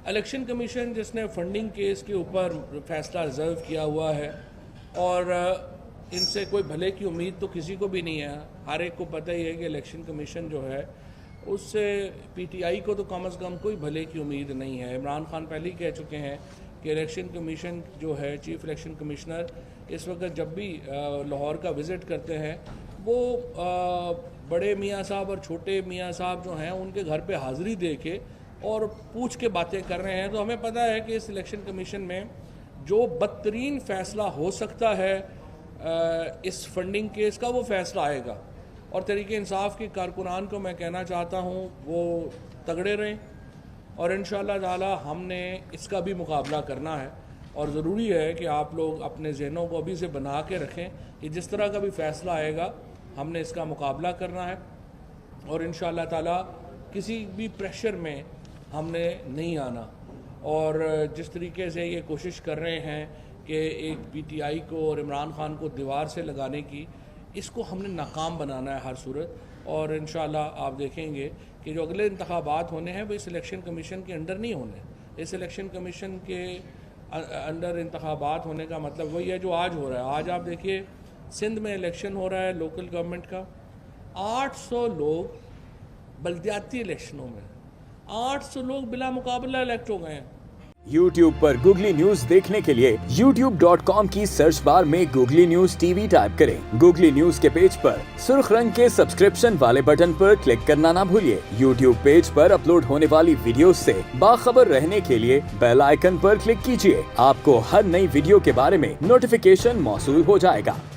Election commission جس نے funding case کے اوپر فیصلہ ریزرو کیا ہوا ہے اور ان سے کوئی بھلے کی امید تو کسی کو بھی نہیں ہے. ہر ایک کو پتہ ہی ہے کہ الیکشن کمیشن جو ہے اس سے پی ٹی آئی کو تو کم از کم کوئی بھلے کی امید نہیں ہے. عمران خان پہلے ہی کہہ چکے ہیں کہ الیکشن کمیشن جو ہے چیف الیکشن کمشنر اس وقت جب بھی لاہور کا وزٹ کرتے ہیں وہ بڑے میاں صاحب اور چھوٹے میاں صاحب جو ہیں ان کے گھر پہ حاضری دے کے اور پوچھ کے باتیں کر رہے ہیں. تو ہمیں پتہ ہے کہ اس الیکشن کمیشن میں جو بدترین فیصلہ ہو سکتا ہے اس فنڈنگ کیس کا وہ فیصلہ آئے گا. اور تحریک انصاف کے کارکنان کو میں کہنا چاہتا ہوں وہ تگڑے رہیں اور انشاءاللہ تعالی ہم نے اس کا بھی مقابلہ کرنا ہے. اور ضروری ہے کہ آپ لوگ اپنے ذہنوں کو ابھی سے بنا کے رکھیں کہ جس طرح کا بھی فیصلہ آئے گا ہم نے اس کا مقابلہ کرنا ہے اور انشاءاللہ تعالی کسی بھی پریشر میں ہم نے نہیں آنا. اور جس طریقے سے یہ کوشش کر رہے ہیں کہ ایک پی ٹی آئی کو اور عمران خان کو دیوار سے لگانے کی، اس کو ہم نے ناکام بنانا ہے ہر صورت. اور انشاءاللہ آپ دیکھیں گے کہ جو اگلے انتخابات ہونے ہیں وہ اس الیکشن کمیشن کے انڈر نہیں ہونے. اس الیکشن کمیشن کے انڈر انتخابات ہونے کا مطلب وہی ہے جو آج ہو رہا ہے. آج آپ دیکھیے سندھ میں الیکشن ہو رہا ہے لوکل گورنمنٹ کا، 800 لوگ بلدیاتی الیکشنوں میں 800 لوگ بلا مقابلہ الیکٹ ہو گئے ہیں. YouTube پر گوگلی نیوز دیکھنے کے لیے youtube.com کی سرچ بار میں googly news T V type کریں. گوگلی نیوز کے پیج پر سرخ رنگ کے سبسکرپشن والے بٹن پر کلک کرنا نہ بھولیے. YouTube پیج پر اپلوڈ ہونے والی ویڈیوز سے باخبر رہنے کے لیے بیل آئیکن پر کلک کیجیے. آپ کو ہر نئی ویڈیو کے بارے میں نوٹیفیکیشن موصول ہو جائے گا.